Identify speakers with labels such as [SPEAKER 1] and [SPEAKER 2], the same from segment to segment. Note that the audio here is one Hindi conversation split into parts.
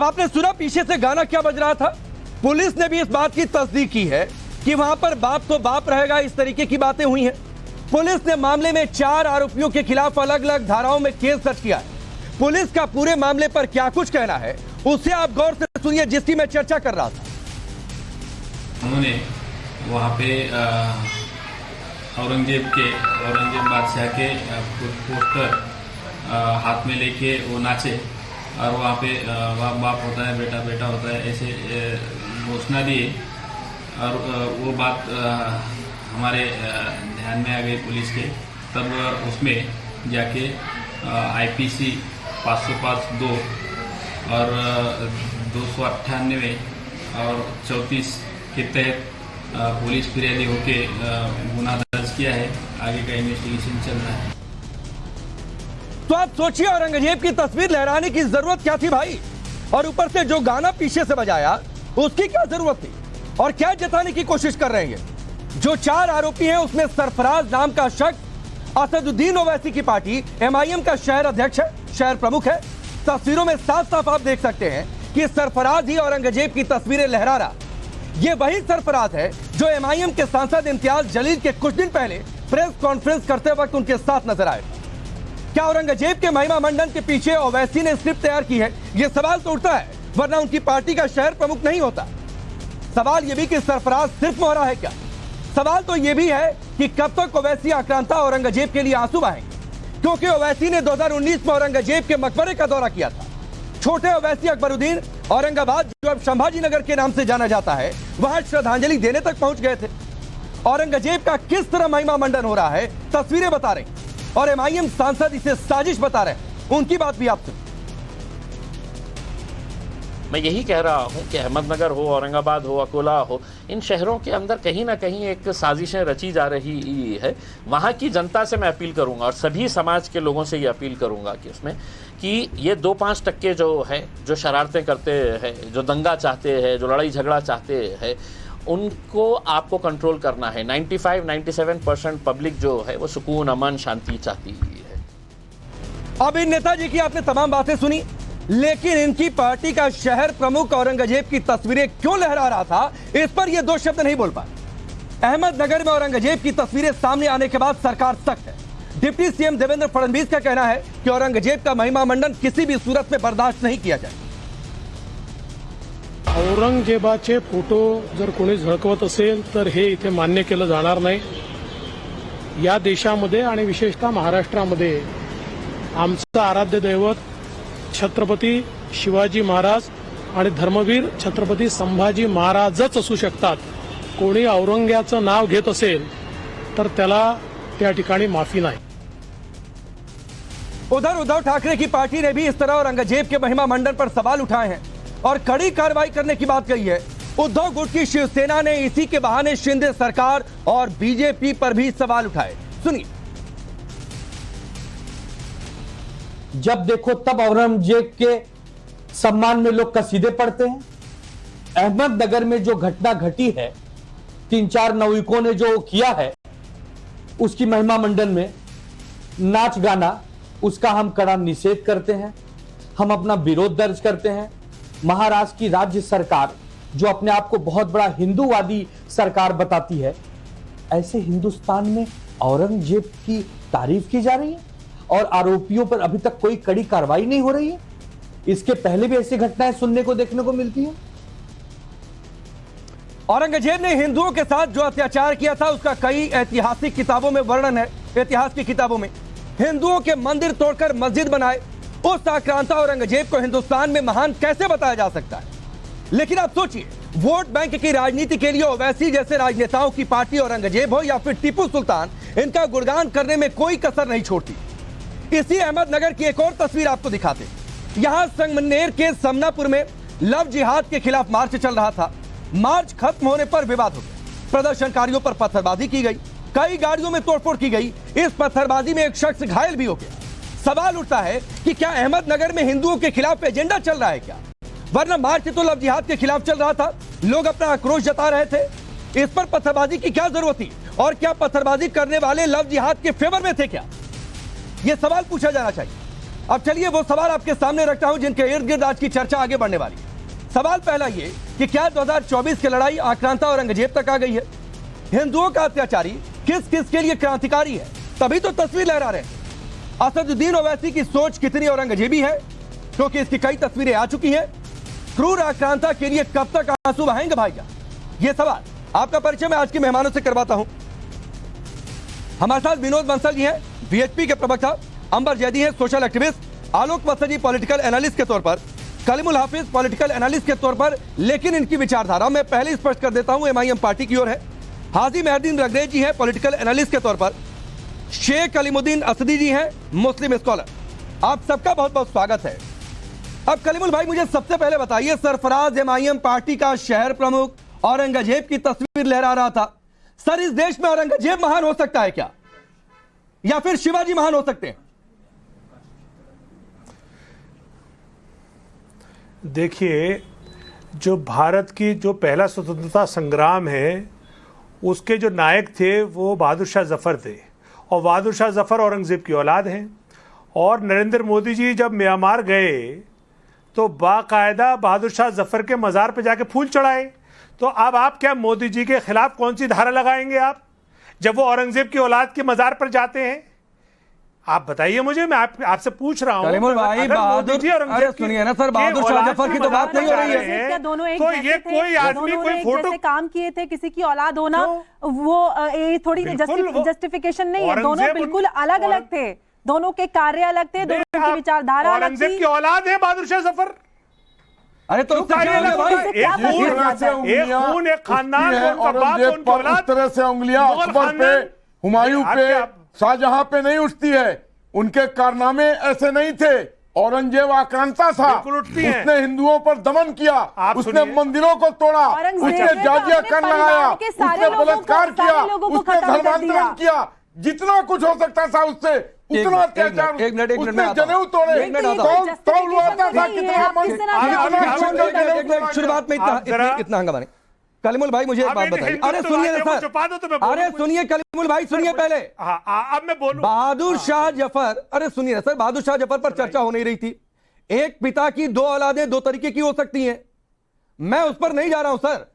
[SPEAKER 1] आपने सुना पीछे से गाना क्या बज रहा था? पुलिस ने भी इस बात की तस्दीक की है कि वहां पर बाप तो बाप रहेगा, इस तरीके की बातें हुई हैं। पुलिस ने मामले में 4 आरोपियों के खिलाफ अलग अलग धाराओं में केस दर्ज किया है। पुलिस का पूरे मामले पर क्या कुछ कहना है उसे आप गौर से सुनिए, जिसकी मैं चर्चा कर रहा था।
[SPEAKER 2] उन्होंने वहाँ पे औरंगजेब बादशाह के पोस्टर हाथ में लेके वो नाचे और वहाँ पे बाप बाप होता है, बेटा बेटा होता है, ऐसे घोषणा दिए। और वो बात हमारे ध्यान में आ गई पुलिस के। तब उसमें जाके IPC 505(2) और 298 और 34 के तहत पुलिस फिरियादी होके गुना दर्ज किया है। आगे का इन्वेस्टिगेशन चल रहा है।
[SPEAKER 1] तो आप सोचिए, औरंगजेब की तस्वीर लहराने की जरूरत क्या थी भाई? और ऊपर से जो गाना पीछे से बजाया उसकी क्या जरूरत थी? और क्या जताने की कोशिश कर रहे हैं? जो 4 आरोपी हैं उसमें सरफराज नाम का शख्स असदुद्दीन ओवैसी की पार्टी MIM का शहर अध्यक्ष है, शहर प्रमुख है। तस्वीरों में साफ साफ आप देख सकते हैं कि सरफराज ही औरंगजेब की तस्वीरें लहरा रहा। ये वही सरफराज है जो MIM के सांसद इम्तियाज जलील के कुछ दिन पहले प्रेस कॉन्फ्रेंस करते वक्त उनके साथ नजर आए। क्या औरंगजेब के महिमा मंडन के पीछे ओवैसी ने स्क्रिप्ट तैयार की है? यह सवाल तो उठता है, वरना उनकी पार्टी का शहर प्रमुख नहीं होता। सवाल यह भी कि सरफराज सिर्फ मोहरा है क्या? सवाल तो यह भी है कि कब तक ओवैसी आक्रांता औरंगजेब के लिए आंसू बहाएंगे, क्योंकि ओवैसी ने 2019 में औरंगजेब के मकबरे का दौरा किया था। छोटे ओवैसी अकबरुद्दीन औरंगाबाद, जो अब संभाजी नगर के नाम से जाना जाता है, वहां श्रद्धांजलि देने तक पहुंच गए थे। औरंगजेब का किस तरह महिमा मंडन हो रहा है तस्वीरें बता रही, और MIM सांसद इसे साजिश बता रहे हैं। उनकी बात भी आप सुन।
[SPEAKER 3] मैं यही कह रहा हूं कि अहमदनगर हो, औरंगाबाद हो, अकोला हो, इन शहरों के अंदर कहीं ना कहीं एक साजिशें रची जा रही है। वहां की जनता से मैं अपील करूंगा और सभी समाज के लोगों से ये अपील करूंगा कि उसमें कि ये 2-5% जो है, जो शरारतें करते हैं, जो दंगा चाहते हैं, जो लड़ाई झगड़ा चाहते हैं, उनको आपको कंट्रोल करना है। 95-97% पब्लिक जो है वो सुकून, अमन, शांति चाहती है।
[SPEAKER 1] अब इन नेताजी की आपने तमाम बातें सुनी, लेकिन इनकी पार्टी का शहर प्रमुख औरंगजेब की तस्वीरें क्यों लहरा रहा था, इस पर ये 2 शब्द नहीं बोल पाए। अहमदनगर में औरंगजेब की तस्वीरें सामने आने के बाद सरकार सख्त है। डिप्टी CM देवेंद्र फडणवीस का कहना है कि औरंगजेब का महिमा मंडन किसी भी सूरत में बर्दाश्त नहीं किया जाए।
[SPEAKER 4] औरंगजेबाचे फोटो जर कोणी झळकवत असेल तर हे इथे मान्य केलं जाणार नाही। या देशामध्ये आणि विशेषतः महाराष्ट्रामध्ये आमचं आराध्य दैवत छत्रपती शिवाजी महाराज आणि धर्मवीर छत्रपती संभाजी महाराजच असू शकतात। कोणी औरंग्याचं नाव घेत असेल तर त्याला त्या ठिकाणी माफी नाही।
[SPEAKER 1] उधर उद्धव ठाकरे की पार्टी ने भी इस तरह औरंगजेब के महिमा मंडन पर सवाल उठाए हैं और कड़ी कार्रवाई करने की बात कही है। उद्धव गुट की शिवसेना ने इसी के बहाने शिंदे सरकार और बीजेपी पर भी सवाल उठाए। सुनिए।
[SPEAKER 5] जब देखो तब औरंगजेब के सम्मान में लोग कसीदे पढ़ते हैं। अहमदनगर में जो घटना घटी है, 3-4 नवयुवकों ने जो किया है, उसकी महिमा मंडन में नाच गाना, उसका हम कड़ा निषेध करते हैं। हम अपना विरोध दर्ज करते हैं। महाराष्ट्र की राज्य सरकार जो अपने आप को बहुत बड़ा हिंदूवादी सरकार बताती है, ऐसे हिंदुस्तान में औरंगजेब की तारीफ की जा रही है और आरोपियों पर अभी तक कोई कड़ी कार्रवाई नहीं हो रही है। इसके पहले भी ऐसी घटनाएं सुनने को देखने को मिलती है।
[SPEAKER 1] औरंगजेब ने हिंदुओं के साथ जो अत्याचार किया था उसका कई ऐतिहासिक किताबों में वर्णन है। इतिहास की किताबों में हिंदुओं के मंदिर तोड़कर मस्जिद बनाए, उस आक्रांता औरंगजेब को हिंदुस्तान में महान कैसे बताया जा सकता है? लेकिन आप सोचिए, वोट बैंक की राजनीति के लिए ओवैसी जैसे राजनेताओं की पार्टी औरंगजेब हो या फिर टीपू सुल्तान, इनका गुणगान करने में कोई कसर नहीं छोड़ती। इसी अहमदनगर की एक और तस्वीर आपको दिखाते। यहां संगमनेर के समनापुर में लव जिहाद के खिलाफ मार्च चल रहा था। मार्च खत्म होने पर विवाद हो गया। प्रदर्शनकारियों पर पत्थरबाजी की गई, कई गाड़ियों में तोड़फोड़ की गई। इस पत्थरबाजी में एक शख्स घायल भी हो गया। सवाल उठता है कि क्या अहमदनगर में हिंदुओं के खिलाफ एजेंडा चल रहा है क्या? वरना मार्च तो लव जिहाद के खिलाफ चल रहा था, लोग अपना आक्रोश जता रहे थे। इस पर पत्थरबाजी की क्या जरूरत थी? और क्या पत्थरबाजी करने वाले लव जिहाद के फेवर में थे क्या? यह सवाल पूछा जाना चाहिए। अब चलिए वो सवाल आपके सामने रखता हूं जिनके इर्द गिर्द आज की चर्चा आगे बढ़ने वाली है। सवाल पहला ये कि क्या 2024 की लड़ाई आक्रांता औरंगजेब तक आ गई है? हिंदुओं का अत्याचारी किस किस के लिए क्रांतिकारी है? तभी तो तस्वीर लहरा रहे हैं। असदुद्दीन ओवैसी की सोच कितनी औरंगजेबी है, क्योंकि इसकी कई तस्वीरें आ चुकी हैं। क्रूर आक्रांता के लिए कब तक आंसू बहाएंगे भाईजान? ये सवाल आपका परिचय मैं आज के मेहमानों से करवाता हूं। हमारे साथ विनोद बंसल जी हैं, बीएचपी के प्रवक्ता, अंबर जैदी हैं, सोशल एक्टिविस्ट, आलोक बंसल जी पॉलिटिकल एनालिस्ट के तौर पर, कलीमुल हाफिज पॉलिटिकल एनालिस्ट के तौर पर, लेकिन इनकी विचारधारा मैं पहले स्पष्ट कर देता हूं एमआईएम पार्टी की ओर है। हाजी मेहरदीन रगरेज जी हैं पॉलिटिकल एनालिस्ट के तौर पर, शेख अलीमुद्दीन असदी जी हैं मुस्लिम स्कॉलर। आप सबका बहुत बहुत स्वागत है। अब कलीमुल भाई मुझे सबसे पहले बताइए, सरफराज एमआईएम पार्टी का शहर प्रमुख औरंगजेब की तस्वीर लहरा रहा था। सर, इस देश में औरंगजेब महान हो सकता है क्या, या फिर शिवाजी महान हो सकते हैं?
[SPEAKER 4] देखिए, जो भारत की जो पहला स्वतंत्रता संग्राम है उसके जो नायक थे वो बहादुर शाह जफर थे, और बहादुर शाह जफर औरंगजेब की औलाद हैं। और नरेंद्र मोदी जी जब म्यांमार गए तो बाकायदा बहादुर शाह जफर के मज़ार पे जाके फूल चढ़ाए। तो अब आप क्या मोदी जी के खिलाफ कौन सी धारा लगाएंगे आप, जब वो औरंगजेब की औलाद के मज़ार पर जाते हैं? आप बताइए मुझे, मैं आपसे पूछ रहा हूं।
[SPEAKER 1] कलीमुल भाई, बहादुर, अरे सुनिए ना सर, बहादुर शाह जफर की तो बात नहीं हो रही है।
[SPEAKER 6] दोनों एक
[SPEAKER 4] तो
[SPEAKER 6] जैसे
[SPEAKER 4] ये
[SPEAKER 6] थे,
[SPEAKER 4] कोई आदमी
[SPEAKER 6] दोनों
[SPEAKER 4] कोई
[SPEAKER 6] एक
[SPEAKER 4] फोटो
[SPEAKER 6] जैसे काम किए थे, किसी की औलाद होना वो ये थोड़ी जस्टिफिकेशन नहीं है। दोनों बिल्कुल अलग अलग थे, दोनों के कार्य अलग थे, दोनों की विचारधारा अलग
[SPEAKER 4] औरंगजेब
[SPEAKER 6] थी।
[SPEAKER 4] की औलाद है बहादुर शाह जफर।
[SPEAKER 1] अरे तो
[SPEAKER 4] एक खून, एक खानदान, उनका बाप, उनकी औलाद।
[SPEAKER 7] इस तरह से उंगलियां अकबर पे, हुमायूं पे, शाहजहां पे नहीं उठती है। उनके कारनामे ऐसे नहीं थे। औरंगजेब आक्रांता था, उसने हिंदुओं पर दमन किया, उसने मंदिरों को तोड़ा, उसने जाजिया कर लगाया, उसने बलात्कार किया, उसने धर्मांतरण किया, जितना कुछ हो सकता था उससे उतना अत्याचार, उसने जनेऊ तोड़े। कौन लुआता था,
[SPEAKER 1] शुरुआत में इतना हंगामा नहीं। कलीमुल भाई मुझे एक बात बताइए। अरे सुनिए ना सर, अरे सुनिए कलीमुल भाई, सुनिए पहले।
[SPEAKER 4] अब मैं बोलूं।
[SPEAKER 1] बहादुर शाह जफर, अरे सुनिए ना सर, बहादुर शाह जफर पर चर्चा हो नहीं रही थी। एक पिता की दो औलादें दो तरीके की हो सकती हैं, मैं उस पर नहीं जा रहा हूं सर।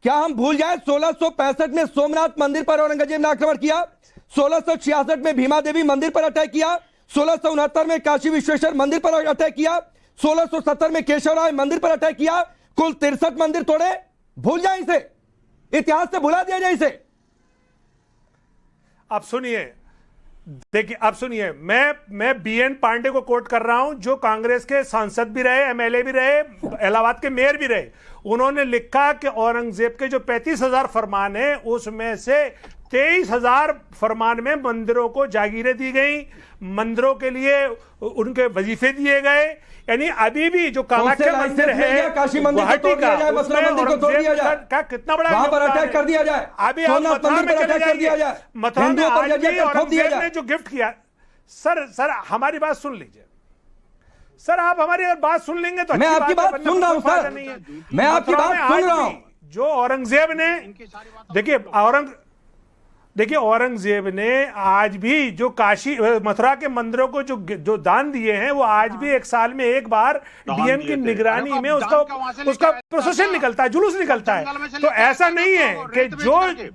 [SPEAKER 1] क्या हम भूल जाए 1665 में सोमनाथ मंदिर पर औरंगजेब ने आक्रमण किया, 1666 में भीमा देवी मंदिर पर अटैक किया, 1669 में काशी विश्वेश्वर मंदिर पर अटैक किया, 1670 में केशवराय मंदिर पर अटैक किया, कुल 63 मंदिर तोड़े। भूल जाए इसे, इतिहास से भुला दिया जाए इसे।
[SPEAKER 4] अब सुनिए, देखिए, अब सुनिए, मैं बीएन पांडे को कोट कर रहा हूं, जो कांग्रेस के सांसद भी रहे, एमएलए भी रहे, इलाहाबाद के मेयर भी रहे। उन्होंने लिखा कि औरंगजेब के जो 35,000 फरमान है उसमें से 23,000 फरमान में मंदिरों को जागीरें दी गई, मंदिरों के लिए उनके वजीफे दिए गए। यानी अभी भी जो कामाख्या मंदिर है,
[SPEAKER 1] काशी मंदिर को तोड़ दिया जाए, मथुरा मंदिर को तोड़ दिया जाए,
[SPEAKER 4] का कितना बड़ा
[SPEAKER 1] वहां पर अटैक कर दिया जाए,
[SPEAKER 4] अभी आप मथुरा में चले जाइए, मथुरा में आज भी औरंगजेब ने जो गिफ्ट किया। सर हमारी बात सुन लीजिए सर, आप हमारी अगर बात सुन लेंगे तो
[SPEAKER 1] मैं आपकी बात सुन रहा हूं सर, मैं आपकी बात सुन रहा हूं।
[SPEAKER 4] जो औरंगजेब ने, देखिए औरंगजेब ने आज भी जो काशी मथुरा के मंदिरों को जो दान दिए हैं, वो आज भी एक साल में एक बार डीएम की निगरानी में उसका प्रोसेशन निकलता है, जुलूस निकलता है। तो ऐसा नहीं है कि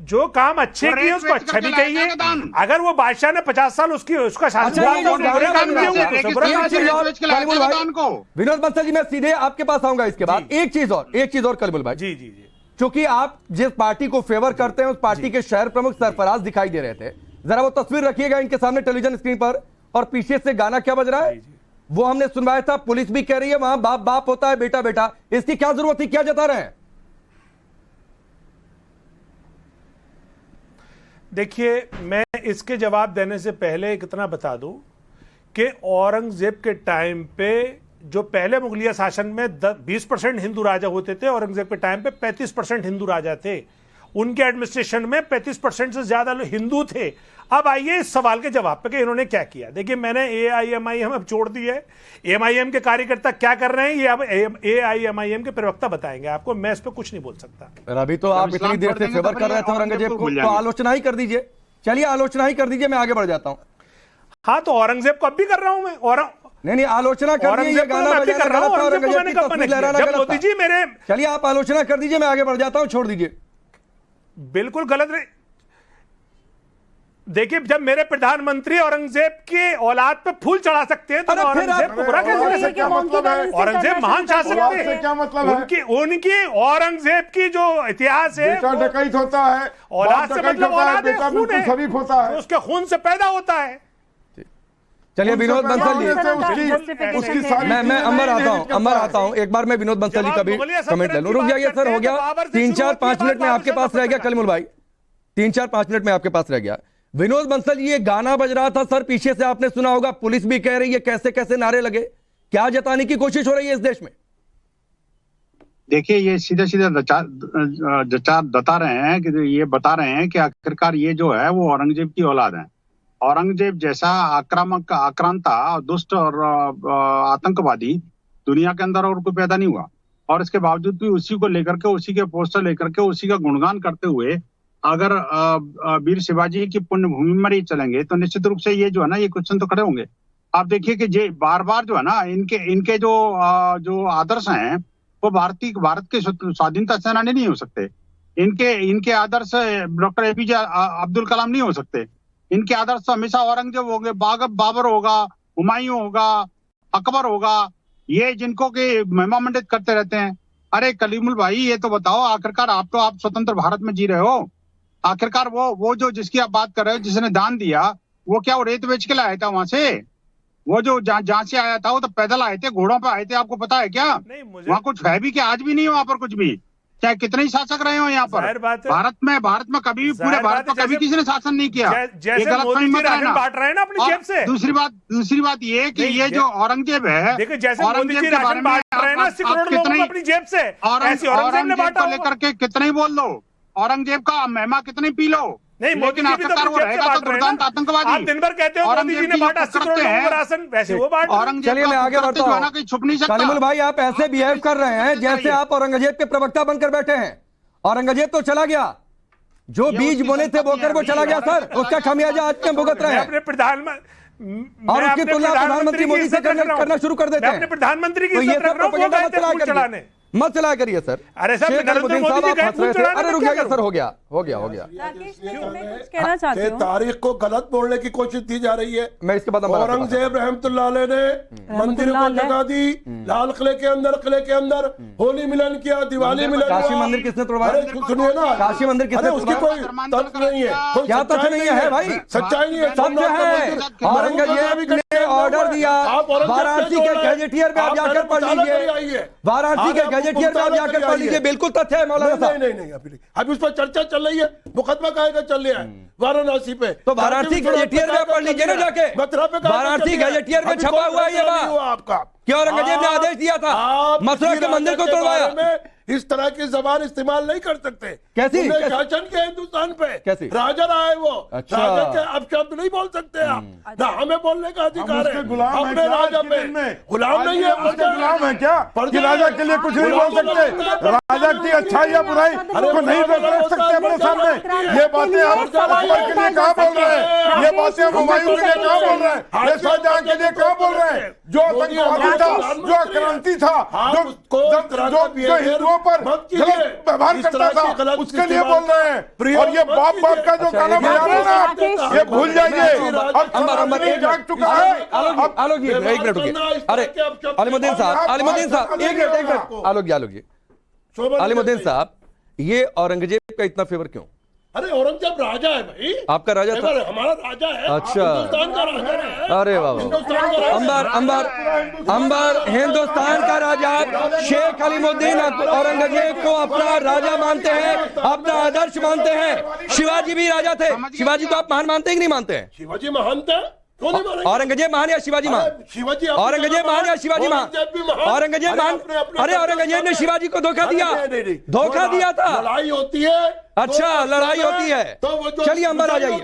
[SPEAKER 4] जो काम अच्छे किए उसको अच्छा भी कहिए। अगर वो बादशाह ने 50 साल उसका शासन,
[SPEAKER 1] विनोद बंसल जी, मैं सीधे आपके पास आऊंगा इसके बाद। एक चीज और कलीमुल भाई,
[SPEAKER 4] जी जी जी,
[SPEAKER 1] क्योंकि आप जिस पार्टी को फेवर करते हैं उस पार्टी के शहर प्रमुख सरफराज दिखाई दे रहे थे। जरा वो तस्वीर रखिएगा इनके सामने टेलीविजन स्क्रीन पर, और पीछे से गाना क्या बज रहा है वो हमने सुनवाया था। पुलिस भी कह रही है वहां बाप बाप होता है, बेटा बेटा। इसकी क्या जरूरत थी, क्या जता रहे हैं?
[SPEAKER 4] देखिए, मैं इसके जवाब देने से पहले इतना बता दूं कि औरंगजेब के टाइम पे जो पहले मुगलिया शासन में 20% हिंदू राजा होते थे, औरंगजेब के टाइम पे 35% हिंदू राजा थे। उनके एडमिनिस्ट्रेशन में 35% से ज्यादा लोग हिंदू थे। अब आइए इस सवाल के जवाब पे कि इन्होंने क्या किया। देखिए, मैंने एआईएमआईएम अब छोड़ दी है। एमआईएम के कार्यकर्ता क्या कर रहे हैं ये अब एआईएमआईएम के प्रवक्ता बताएंगे आपको, मैं इस पर कुछ नहीं बोल सकता।
[SPEAKER 1] अभी तो आप इतनी देर से फेवर कर रहे थे औरंगजेब को, तो आलोचना ही कर दीजिए। चलिए आलोचना ही कर दीजिए, मैं आगे बढ़ जाता हूं।
[SPEAKER 4] हाँ, तो औरंगजेब को अब भी कर रहा हूं मैं।
[SPEAKER 1] नहीं आलोचना कर दीजिए, गाना बजाना गलत था, औरंगजेब की तस्वीर लहराना गलत था।
[SPEAKER 8] मोदी जी मेरे
[SPEAKER 1] चलिए आप आलोचना कर दीजिए, मैं आगे बढ़ जाता हूं, छोड़ दीजिए।
[SPEAKER 8] बिल्कुल गलत नहीं। देखिए, जब मेरे प्रधानमंत्री औरंगजेब के औलाद पे फूल चढ़ा सकते हैं तो औरंगजेब को बुरा कैसे कह सकते हैं? औरंगजेब महान शासक थे,
[SPEAKER 7] क्या मतलब है?
[SPEAKER 8] उनकी औरंगजेब की जो इतिहास है,
[SPEAKER 7] बेटा डकैत होता है,
[SPEAKER 8] औलाद से मतलब औलाद है,
[SPEAKER 7] बेटा
[SPEAKER 8] खून
[SPEAKER 7] बिल्कुल
[SPEAKER 8] है,
[SPEAKER 7] शरीफ होता है।
[SPEAKER 8] उसके खून से पैदा होता है।
[SPEAKER 1] चलिए विनोद बंसल जी, मैं अंबर आता हूं, एक बार मैं विनोद बंसल जी का भी कमेंट ले लूं। रुक जाइए सर, हो गया 3-4-5 मिनट में आपके पास रह गया कलीमुल भाई, 3-4-5 मिनट में आपके पास रह गया। विनोद बंसल, ये गाना बज रहा था सर, पीछे से आपने सुना होगा, पुलिस भी कह रही है, कैसे कैसे नारे लगे, क्या जताने की कोशिश हो रही है इस देश में?
[SPEAKER 9] देखिए, ये सीधे सीधे बता रहे हैं कि ये बता रहे हैं कि आखिरकार ये जो है वो औरंगजेब की औलाद है। औरंगजेब जैसा आक्रामक, आक्रांता, दुष्ट और आतंकवादी दुनिया के अंदर और कोई पैदा नहीं हुआ, और इसके बावजूद भी उसी को लेकर के, उसी के पोस्टर लेकर के, उसी का गुणगान करते हुए अगर वीर शिवाजी की पुण्य भूमि में ही चलेंगे तो निश्चित रूप से ये जो है ना, ये क्वेश्चन तो खड़े होंगे। आप देखिए कि जे बार बार जो है ना, इनके जो आदर्श हैं वो भारत के स्वाधीनता सेनानी नहीं हो सकते। इनके आदर्श डॉक्टर एपीजे अब्दुल कलाम नहीं हो सकते। इनके आदर्श तो हमेशा औरंगजेब होंगे, बाबर होगा, हुमायूं होगा, अकबर होगा, ये जिनको के महिमा मंडित करते रहते हैं। अरे कलीमुल भाई, ये तो बताओ, आखिरकार आप स्वतंत्र भारत में जी रहे हो, आखिरकार वो जो जिसकी आप बात कर रहे हो, जिसने दान दिया, वो क्या वो रेत बेच के लाया था वहां से? वो जो जहां से आया था वो तो पैदल आए थे, घोड़ों पे आए थे, आपको पता है क्या? वहाँ कुछ है भी क्या? आज भी नहीं है वहां पर कुछ भी, चाहे कितने ही शासक रहे हो यहाँ पर। भारत में कभी भी, पूरे भारत में कभी किसी ने शासन नहीं किया। ये गलतफहमी मत रहना।
[SPEAKER 8] बांट रहे हैं ना अपनी जेब से।
[SPEAKER 9] दूसरी बात ये कि ये जो औरंगजेब है,
[SPEAKER 8] देखिए जैसे मोदी जी राशन बांट रहे हैं ना 80 करोड़ लोगों को अपनी जेब से, ऐसी औरंगजेब ने बांटा
[SPEAKER 9] को लेकर के कितना ही बोल दो, औरंगजेब का महिमा कितनी पी लो,
[SPEAKER 8] नहीं, मोदी जी भी तो अपनी जेब से बांट रहे हैं ना।
[SPEAKER 9] आतंकवादी
[SPEAKER 8] आप दिन भर कहते हो मोदी जी ने बांटा 80 करोड़ लोगों को राशन, वैसे वो बांट।
[SPEAKER 1] चलिए मैं आगे बढ़ता हूं।
[SPEAKER 9] छुप नहीं सकता।
[SPEAKER 1] कलीमुल भाई, आप ऐसे बिहेव कर रहे हैं जैसे आप औरंगजेब के प्रवक्ता बनकर बैठे हैं। औरंगजेब तो चला गया, जो बीज बोने थे बोकर वो चला गया सर, उसका खामियाजा आज में भुगत रहे हैं।
[SPEAKER 8] अपने प्रधानमंत्री
[SPEAKER 1] और उसकी तुलना प्रधानमंत्री मोदी से करना शुरू कर देते हैं।
[SPEAKER 8] अपने प्रधानमंत्री की
[SPEAKER 1] तो ये
[SPEAKER 8] इज्जत
[SPEAKER 1] सब
[SPEAKER 8] रख रहा हूं, वो
[SPEAKER 1] प्रोपेगेंडा
[SPEAKER 8] कहते हैं फूल चढ़ाने।
[SPEAKER 1] मत चला करिए सर।
[SPEAKER 8] अरे सर,
[SPEAKER 1] शेख अलीमुद्दीन साहब आप हंस रहे थे। अरे रुक जाइए सर, हो गया।
[SPEAKER 6] राकेश, मैं कुछ कहना चाहती हूँ।
[SPEAKER 10] तारीख को गलत बोलने की कोशिश की जा रही है।
[SPEAKER 1] मैं इसके बाद
[SPEAKER 10] औरंगजेब रहमतुल्लाह अलैह ने मंदिर को जगह दी, लाल किले के अंदर होली मिलन किया, दिवाली मिलन।
[SPEAKER 1] काशी मंदिर किसने तोड़वाया?
[SPEAKER 10] सुनिए ना,
[SPEAKER 1] काशी मंदिर किसने
[SPEAKER 10] उसकी कोई तथ्य नहीं है।
[SPEAKER 1] क्या तथ्य नहीं है भाई?
[SPEAKER 10] सच्चाई नहीं है,
[SPEAKER 1] सत्य है। औरंगजेब ने ऑर्डर दिया, वाराणसी के गैजेटियर में आप जाकर पढ़ लीजिए, वाराणसी के गैजेटियर में आप जाकर पढ़ लीजिए, बिल्कुल तथ्य है मौलाना साहब।
[SPEAKER 10] नहीं, अभी उस पर चर्चा चल रही है, मुकदमा कायदा चल रहा है वाराणसी पे।
[SPEAKER 1] तो वाराणसी गैजेटियर में पढ़ लीजिए ना जाके, वाराणसी गैजेटियर में छपा हुआ है ये बात
[SPEAKER 10] आपका
[SPEAKER 1] कि औरंगजेब ने आदेश दिया था, मथुरा के मंदिर को तोड़वाया।
[SPEAKER 10] इस तरह की जबान इस्तेमाल नहीं कर सकते।
[SPEAKER 1] कैसी?
[SPEAKER 10] शासन के हिंदुस्तान पे
[SPEAKER 1] कैसी?
[SPEAKER 10] राजा रहा है वो।
[SPEAKER 1] अच्छा।
[SPEAKER 10] राजा के अपशब्द नहीं बोल सकते आप, ना हमें बोलने का अधिकार है। अपने राजा पे गुलाम नहीं है,
[SPEAKER 7] गुलाम है क्या कि राजा के लिए कुछ नहीं बोल सकते? राजा की अच्छाई या बुराई को नहीं रख सकते अपने सामने? ये बातें आप अकबर के लिए कहाँ बोल रहे हैं? ये बातें आप हुमायूं के लिए कहाँ बोल रहे हैं? ये शाहजहां के लिए कहाँ बोल रहे हैं? जो आतंकवादी था, जो आक्रांति था, जो हिंदुओं पर गलत व्यवहार करता था, उसके लिए बोल रहे हैं। और ये बाप का जो गाना बजा रहे हैं ना आप, ये भूल जाइए। अब जाग चुका है।
[SPEAKER 1] आलोक जी, एक मिनट रुकिए। अरे अलीमुद्दीन साहब, एक मिनट, अलीमुद्दीन साहब, ये औरंगजेब का इतना फेवर क्यों?
[SPEAKER 10] अरे औरंगजेब राजा है भाई,
[SPEAKER 1] आपका राजा था?
[SPEAKER 10] हमारा राजा है।
[SPEAKER 1] अच्छा,
[SPEAKER 10] हिंदुस्तान का राजा है।
[SPEAKER 1] अरे वाह, अंबर हिंदुस्तान का राजा। शेख अलीमुद्दीन औरंगजेब को अपना राजा मानते हैं, अपना आदर्श मानते हैं। शिवाजी भी राजा थे। शिवाजी को आप महान मानते हैं कि नहीं मानते हैं?
[SPEAKER 10] शिवाजी महान थे।
[SPEAKER 1] औरंगजेब महान या शिवाजी महान? औरंगजेब महान या शिवाजी महान? औरंगजेब महान। अरे औरंगजेब ने शिवाजी को धोखा दिया, धोखा दिया था।
[SPEAKER 10] लड़ाई होती है।
[SPEAKER 1] अच्छा, लड़ाई होती है। चलिए अंबर आ जाइए।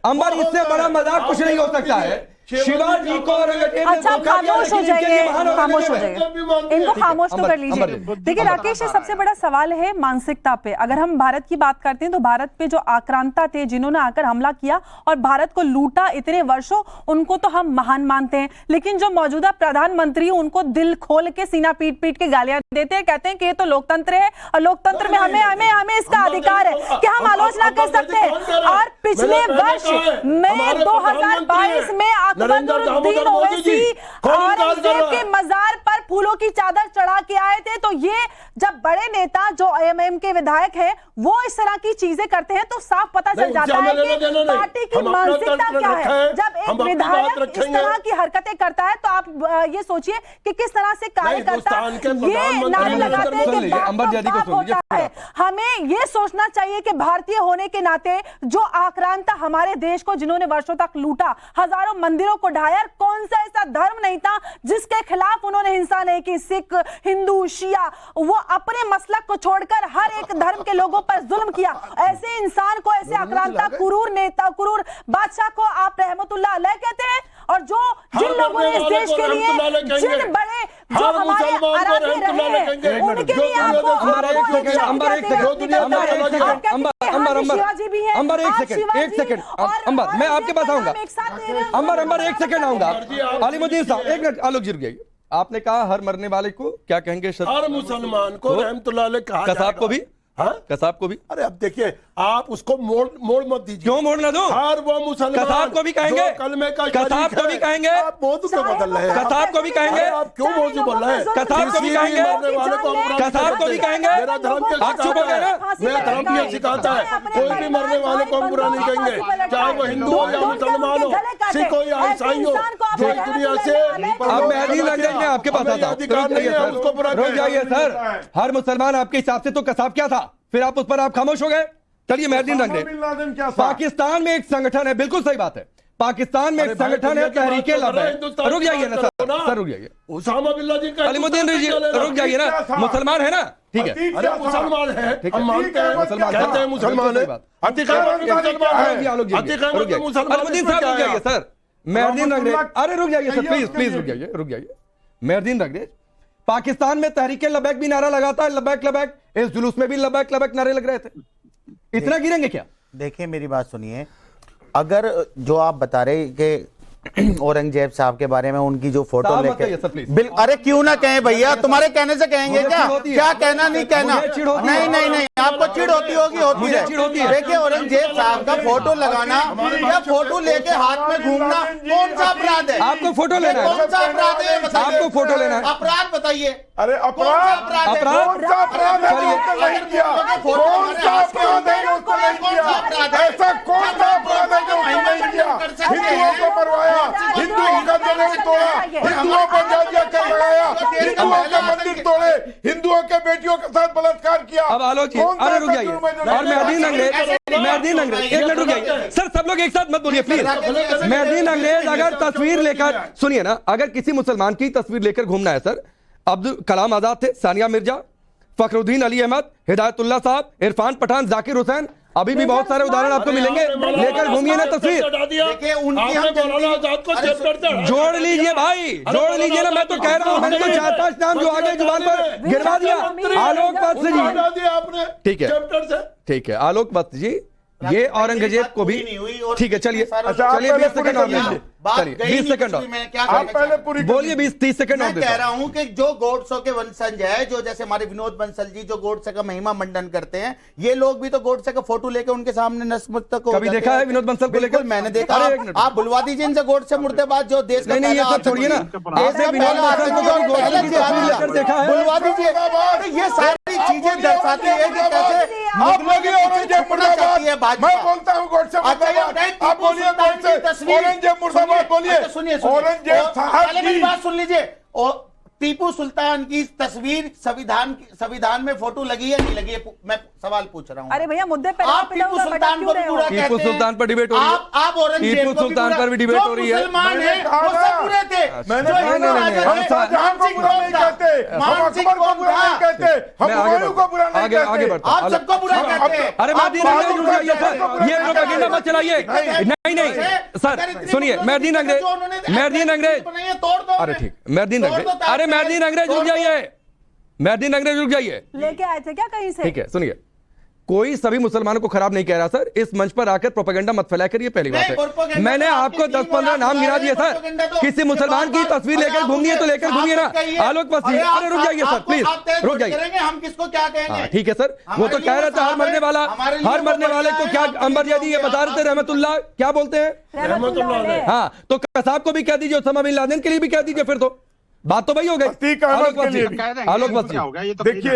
[SPEAKER 1] अंबर, इससे बड़ा मजाक कुछ नहीं हो सकता है शिवाजी को औरंगजेब ने
[SPEAKER 6] अच्छा,
[SPEAKER 1] धोखा दिया,
[SPEAKER 6] खामोश हो
[SPEAKER 1] लेकिन इनके लिए
[SPEAKER 6] जाइए,
[SPEAKER 1] महान
[SPEAKER 6] खामोश हो
[SPEAKER 1] औरंगजेब है।
[SPEAKER 6] जाइए, इनको खामोश तो कर लीजिए। देखिए
[SPEAKER 1] अंबर,
[SPEAKER 6] राकेश, ये सबसे बड़ा सवाल है मानसिकता पे। अगर हम भारत की बात करते हैं तो भारत पे जो आक्रांता थे, जिन्होंने आकर हमला किया और भारत को लूटा इतने वर्षों, उनको तो हम महान मानते हैं। लेकिन जो मौजूदा प्रधानमंत्री, उनको दिल खोल के सीना पीट पीट के गालियां देते हैं, कहते हैं कि ये तो लोकतंत्र है और लोकतंत्र में हमें इसका अधिकार है कि हम आलोचना कर सकते हैं। और पिछले वर्ष में 2022 में अकबरुद्दीन ओवैसी औरंगजेब के मजार पर फूलों की चादर चढ़ा के आए थे। तो ये जब बड़े नेता जो आईएमएम के विधायक हैं वो इस तरह की चीजें करते हैं तो साफ पता चल जाता है कि पार्टी की मानसिकता क्या है। जब एक विधायक इस तरह की हरकतें करता है तो आप ये सोचिए कि किस तरह से कार्य करता है। ये नारे लगाते हैं कि बाप होता है। हमें ये सोचना चाहिए कि भारतीय होने के नाते जो आक्रांता हमारे देश को, जिन्होंने वर्षों तक लूटा, हजारों मंदिरों को ढाया, कौन सा ऐसा धर्म नहीं था जिसके खिलाफ उन्होंने हिंसा नहीं की। सिख, हिंदू, शिया, वो अपने मसलक को छोड़कर हर एक धर्म के लोगों पर जुल्म किया। ऐसे इंसान को, ऐसे आक्रांता, क्रूर नेता, क्रूर बादशाह को आप रहमतुल्लाह अलैह कहते हैं। और जो जिन लोगों ने इस देश के लिए, जिन बड़े जो हमारे आराध्य रहे, उनके लिए आपको शिवाजी भी है।
[SPEAKER 1] अंबर एक सेकंड अंबर, मैं आपके पास आऊंगा। अंबर एक सेकंड आऊंगा। अलीमुद्दीन साहब एक मिनट, आलोक जी रुकिए। आपने कहा हर मरने वाले को क्या कहेंगे?
[SPEAKER 10] हर मुसलमान को रहमतुल्लाह अलैह कहा जाएगा।
[SPEAKER 1] कसाब को भी?
[SPEAKER 10] हाँ,
[SPEAKER 1] कसाब को भी?
[SPEAKER 10] अरे अब देखिए, आप उसको मोड़ मत दीजिए।
[SPEAKER 1] क्यों मोड़ना दो?
[SPEAKER 10] हर वो मुसलमान
[SPEAKER 1] कसाब को भी कहेंगे,
[SPEAKER 10] कलमे का
[SPEAKER 1] कसाब को भी कहेंगे,
[SPEAKER 10] आप मौजू क्यों बदल रहे हैं?
[SPEAKER 1] कसाब को भी कहेंगे,
[SPEAKER 10] आप क्यों मौजू बोल रहे हैं?
[SPEAKER 1] कसाब को भी कहेंगे, कसाब को भी कहेंगे।
[SPEAKER 10] मेरा धर्म क्या
[SPEAKER 1] आप चुप हो गए ना?
[SPEAKER 10] मेरा धर्म ये सिखाता है कोई भी मरने वाले को हम बुरा नहीं कहेंगे, चाहे वो हिंदू हो या मुसलमान हो, सिख हो या ईसाई हो, जो इस दुनिया से।
[SPEAKER 1] अब मेहदी अंग्रेज ने आपके पास आता, रुक जाइए सर। हर मुसलमान आपके हिसाब से तो कसाब क्या था? फिर आप उस पर आप खामोश हो गए। चलिए मेहदी अंग्रेज, पाकिस्तान में एक संगठन है, बिल्कुल सही बात है, पाकिस्तान में एक संगठन है तहरीके लबैक। रुक जाइए ना सर, रुक जाइए।
[SPEAKER 10] उसामा बिन लादेन का
[SPEAKER 1] अलीमुद्दीन रुक जाइए ना। मुसलमान है ना? ठीक है,
[SPEAKER 10] अरे मुसलमान है, हम मानते हैं,
[SPEAKER 1] मुसलमान
[SPEAKER 10] कहते हैं मुसलमान है।
[SPEAKER 1] अलीमुद्दीन साहब रुक जाइए सर। मेहदी अंग्रेज, अरे रुक जाइए सर, प्लीज रुक जाइए। मेहदी अंग्रेज, पाकिस्तान में तहरीके लबैक भी नारा लगाता है, लबैक लबैक। इस जुलूस में भी लबैक लबैक नारे लग रहे थे। इतना गिरेंगे क्या?
[SPEAKER 11] देखिए मेरी बात सुनिए, अगर जो आप बता रहे कि औरंगजेब साहब के बारे में उनकी जो फोटो लेके, अरे क्यों ना कहें भैया, तुम्हारे कहने से कहेंगे क्या कहना नहीं कहना? नहीं, आपको चिढ़ होती है। देखिए औरंगजेब साहब का फोटो लगाना या फोटो लेके हाथ में घूमना कौन सा अपराध है?
[SPEAKER 1] आपको फोटो लेना है?
[SPEAKER 11] कौन सा अपराध है?
[SPEAKER 1] आपको फोटो लेना है?
[SPEAKER 11] अपराध बताइए।
[SPEAKER 7] अरे अपराध है, ऐसा कौन सा अपराध है जो उसने नहीं किया? हिंदुओं को मरवाया, हिंदुओं का जनेऊ तोड़ा, हिंदुओं पर जाजिया कर लगाया, हिंदुओं के मंदिर तोड़े, हिंदुओं के बेटियों के साथ बलात्कार किया।
[SPEAKER 1] अब आलोचित, अरे रुक जाइए। और मेहदी अंग्रेज एक मिनट रुक जाइए सर, सब लोग एक साथ मत बोलिए प्लीज। मेहदी अंग्रेज अगर तस्वीर लेकर, सुनिए ना, अगर किसी मुसलमान की तस्वीर लेकर घूमना है सर, अब्दुल कलाम आजाद थे, सानिया मिर्जा, फखरुद्दीन अली अहमद, हिदायतुल्लाह साहब, इरफान पठान, जाकिर हुसैन, अभी भी बहुत सारे उदाहरण आपको मिलेंगे। लेकर घूमिए ना तस्वीर, जोड़ लीजिए भाई, जोड़ लीजिए ना। मैं तो कह रहा हूँ, मैंने तो 4-5 नाम जो आगे जुबान पर गिरवा दिया। आलोक वत्स जी, ठीक है आलोक वत्स जी, ये औरंगजेब को भी ठीक है। चलिए 20 सेकंड और चलिए 20 सेकंड और आप पहले पूरी बोलिए, 20-30 सेकंड और।
[SPEAKER 11] मैं कह रहा हूं कि जो गोडसे के वंशज है, जो जैसे हमारे विनोद बंसल जी जो गोडसे का महिमा मंडन करते हैं, ये लोग भी तो गोडसे का फोटो लेके उनके सामने नतमस्तक हो।
[SPEAKER 1] कभी देखा है विनोद बंसल को लेकर?
[SPEAKER 11] मैंने देखा। आप बुलवा दीजिए इनसे गोडसे मुर्दाबाद, जो देश का
[SPEAKER 1] नहीं, ये सब छोड़िए ना,
[SPEAKER 11] बुलवा दीजिए। ये सारी चीजें दर्शाती है कि कैसे
[SPEAKER 7] आप लोग औरंगजेब मुर्दाबाद, मैं बोलता हूँ गोडसे मुर्दाबाद, आप बोलिए गोडसे, औरंगजेब मुर्दाबाद बोलिए।
[SPEAKER 11] सुनिए,
[SPEAKER 7] औरंगजेब साहब
[SPEAKER 11] मेरी बात सुन लीजिए। टीपू सुल्तान की तस्वीर संविधान में फोटो लगी है नहीं लगी है? मैं सवाल पूछ रहा हूँ।
[SPEAKER 6] अरे भैया मुद्दे पे
[SPEAKER 11] आप टीपू सुल्तान को बुरा कहते हैं।
[SPEAKER 1] टीपू सुल्तान पर डिबेट हो रही है।
[SPEAKER 11] आप औरंगजेब
[SPEAKER 1] टीपू सुल्तान पर भी डिबेट हो रही है।
[SPEAKER 11] मुसलमान है वो सब बुरे थे।
[SPEAKER 7] मैंने हम शाहजहां को बुरा नहीं कहते, हम अकबर को बुरा नहीं कहते, हम हुमायूं को बुरा नहीं कहते।
[SPEAKER 1] आगे बढ़ता
[SPEAKER 11] आप सबको बुरा कहते हैं।
[SPEAKER 1] अरे मेहदीन अंग्रेज रुक जाइए सर, ये प्रोपेगेंडा मत चलाइए। नहीं सर सुनिए, मेहदीन अंग्रेज अरे ठीक, मेहदीन अंग्रेज रुक जाइए, मेहदीन अंग्रेज रुक जाइए।
[SPEAKER 6] लेके आए थे क्या कहीं से?
[SPEAKER 1] ठीक है सुनिए, कोई सभी मुसलमानों को खराब नहीं कह रहा सर, इस मंच पर आकर प्रोपेगेंडा मत फैलाया करिए, पहली बात है। मैंने आपको 10-15 नाम गिना दिए सर, किसी मुसलमान की तस्वीर लेकर घूमनी है तो लेकर घूमिए ना। आलोक बस्ती, अरे रुक जाइए सर प्लीज, रुक जाइए।
[SPEAKER 11] हम किसको क्या कहेंगे?
[SPEAKER 1] ठीक है सर, वो तो कह रहे थे हर मरने वाले को क्या अंबर जैदी ये बता रहे थे, रहमतुल्लाह क्या बोलते हैं? हाँ तो कसाब को भी कह दीजिए, उसामा बिन लादेन के लिए भी कह दीजिए, फिर तो बात तो वही हो गई। आलोक बस्ती,
[SPEAKER 7] देखिए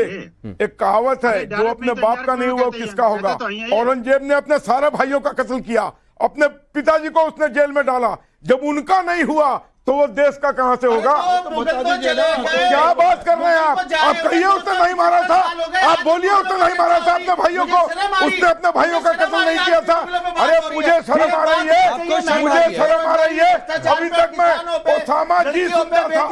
[SPEAKER 7] एक कहावत है, जो अपने बाप का नहीं हुआ किसका होगा। औरंगजेब ने अपने सारे भाइयों का कत्ल किया, अपने पिताजी को उसने जेल में डाला, जब उनका नहीं हुआ तो वो देश का कहां से होगा? क्या बात कर रहे हैं आप कहिए उसने नहीं मारा था, आप बोलिए उसने नहीं मारा था अपने भाइयों को, उसने अपने भाइयों का कत्ल नहीं किया था। अरे मुझे शर्म आ रही है, मुझे शर्म आ रही है। अभी तक मैं ओसामा जी सुनता था,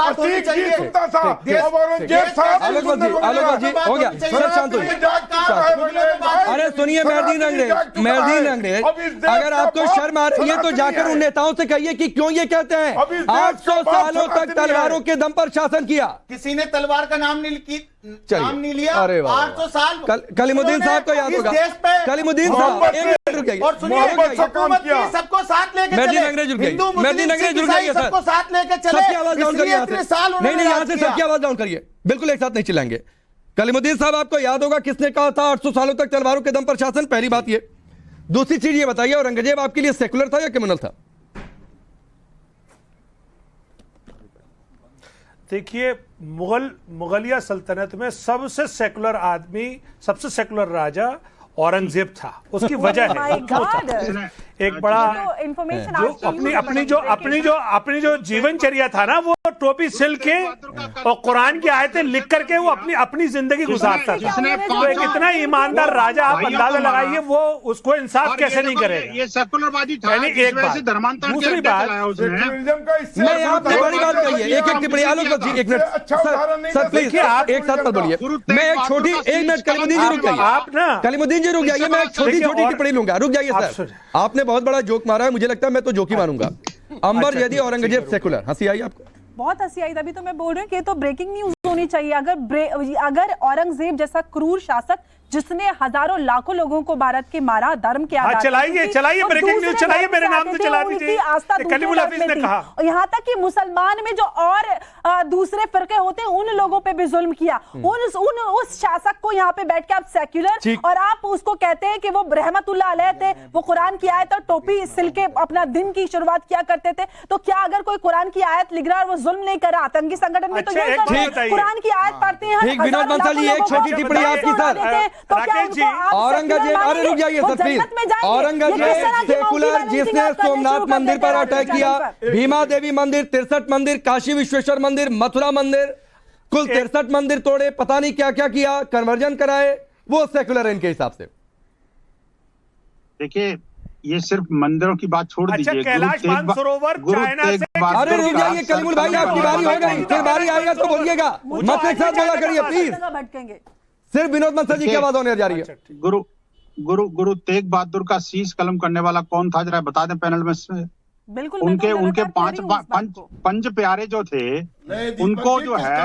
[SPEAKER 7] अतीक जी सुनता था, अब औरंगजेब साहब
[SPEAKER 1] आलोक जी हो गया सर, शांत होइए। अरे सुनिए मेहदीन अंग्रेज, अगर आपको शर्म आ रही है तो जाकर उन नेताओं से कहिए कि क्यों ये कहते हैं 800 सालों तक तलवारों के दम पर शासन किया।
[SPEAKER 11] किसी ने तलवार का नाम नहीं लिया।
[SPEAKER 1] अरे
[SPEAKER 11] 800 साल
[SPEAKER 1] कलीमुद्दीन साहब को याद होगा, कलीमुद्दीन साहब
[SPEAKER 11] और सबको साथ लेके
[SPEAKER 1] मेहदीन अंग्रेज रुक जाइए सर,
[SPEAKER 11] सबको साथ लेके चले।
[SPEAKER 1] सबकी आवाज डाउन करिए यहाँ से, नहीं यहाँ से सबकी आवाज डाउन करिए, बिल्कुल एक साथ नहीं चिल्लाएंगे। कलीमुद्दीन साहब आपको याद होगा किसने कहा था 800 सालों तक तलवारों के दम पर शासन? पहली बात ये। दूसरी चीज ये बताइए, औरंगजेब आपके लिए सेकुलर था या कम्युनल था?
[SPEAKER 8] देखिए मुगलिया सल्तनत में सबसे सेकुलर आदमी, सबसे सेकुलर राजा औरंगजेब था। उसकी वजह है एक बड़ा जो अपनी जो जीवनचर्या था ना, वो टोपी सिल के और कुरान की आयतें लिख करके वो अपनी जिंदगी गुजारता था। तो एक इतना ईमानदार राजा, आप अंदाजा लगाइए वो उसको इंसाफ कैसे नहीं करेगा।
[SPEAKER 9] ये सेकुलरवादी था।
[SPEAKER 8] एक बात, दूसरी बात,
[SPEAKER 1] नहीं आपने बड़ी बात कही है, एक टिप्पणी आलोक जी, एक मिनट सर प्लीज एक साथ मत बोलिए। मैं एक छोटी, एक मिनट कलीमुद्दीन जी रुक जाइए, आप ना कलीमुद्दीन जी रुक जाइए, मैं एक छोटी टिप्पणी लूंगा, रुक जाइए सर। आपने बहुत बड़ा जोक मारा है, मुझे लगता है मैं तो जोक ही मारूंगा। अंबर यदि औरंगजेब सेकुलर, हंसी आई आपको?
[SPEAKER 6] बहुत हंसी आई, तभी तो मैं बोल रही हूँ कि ये तो ब्रेकिंग न्यूज होनी चाहिए। अगर औरंगजेब जैसा क्रूर शासक जिसने हजारों लाखों लोगं को भारत के मारा धर्म के आधार,
[SPEAKER 8] चलाइए ब्रेकिंग न्यूज चलाइए, मेरे नाम से चला दीजिए।
[SPEAKER 6] आस्था ने कहा, यहाँ तक कि मुसलमान में जो और दूसरे फिरके होते हैं उन लोगों पे भी जुल्म किया। उस शासक को यहाँ पे बैठ के आप सेक्युलर और आप उसको कहते हैं कि वो रहमतुल्लाह अलैह थे, वो कुरान की आयत और टोपी सिल के अपना दिन की शुरुआत किया करते थे। तो क्या अगर कोई कुरान की आयत लिख रहा है और वो जुल्म नहीं कर रहा, आतंकी संगठन में तो यही कर रहे हैं, कुरान की आयत पढ़ते हैं।
[SPEAKER 1] विनोद बंसल जी एक छोटी टिप्पणी आपकी सर।
[SPEAKER 6] तो क्या
[SPEAKER 1] औरंगजेब, अरे रुक जाइए सर प्लीज। औरंगजेब सेकुलर जिसने सोमनाथ मंदिर पर अटैक किया, भीमा देवी मंदिर, 63 मंदिर, काशी विश्वेश्वर मंदिर, मथुरा मंदिर, कुल 63 मंदिर तोड़े, पता नहीं क्या क्या किया, कन्वर्जन कराए, वो सेकुलर है इनके हिसाब से।
[SPEAKER 9] देखिए ये सिर्फ मंदिरों की बात छोड़ दीजिए,
[SPEAKER 8] कैलाश मानसरोवर चाइना से,
[SPEAKER 1] अरे रुक जाइए कलीमुल भाई, आपकी बारी हो गई, फिर बारी आएगा तो बोलिएगा, मत एक साथ बोला करिए प्लीज। सिर्फ विनोद बंसल जी की आवाज होने जा रही है।
[SPEAKER 9] गुरु तेग बहादुर का शीश कलम करने वाला कौन था, जरा बता दें पैनल में से।
[SPEAKER 6] बिल्कुल
[SPEAKER 9] उनके पंच प्यारे जो थे, उनको जो है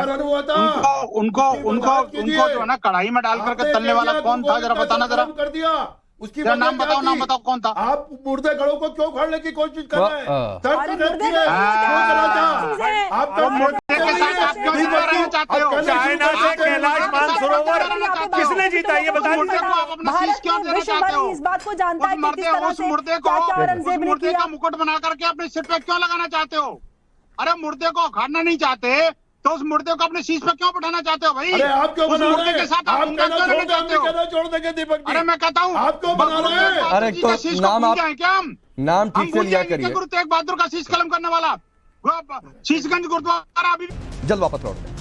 [SPEAKER 9] उनको जो है ना कढ़ाई में डाल करके तलने वाला कौन था, जरा बताना जरा।
[SPEAKER 10] कर दिया उसकी
[SPEAKER 9] नाम बताओ कौन था।
[SPEAKER 10] आप मुर्दे घड़ों को क्यों उखाड़ने की कोशिश कर रहे हैं?
[SPEAKER 8] चाइना से कैलाश मानसरोवर किसने जीता ये बता दीजिए।
[SPEAKER 6] इस बात को जानता है कि किस तरह से
[SPEAKER 9] उस मुर्दे का मुकुट बना करके अपने सिर पे क्यों लगाना चाहते हो? अरे मुर्दे को उखाड़ना नहीं चाहते तो उस मुर्दे को अपने शीश पे क्यों बिठाना चाहते हो भाई?
[SPEAKER 10] अरे आप क्यों बना रहे हैं?
[SPEAKER 9] के साथ आप
[SPEAKER 10] छोड़ देंगे दीपक जी।
[SPEAKER 9] अरे मैं कहता हूँ
[SPEAKER 10] आप क्यों बना रहे हैं?
[SPEAKER 1] अरे तो नाम आप
[SPEAKER 9] क्या हम
[SPEAKER 1] नाम ठीक से लिया करिए।
[SPEAKER 9] गुरु तेग बहादुर का शीश कलम करने वाला शीशगंज गुरुद्वारा अभी
[SPEAKER 1] जल्द वापस लौटते हैं।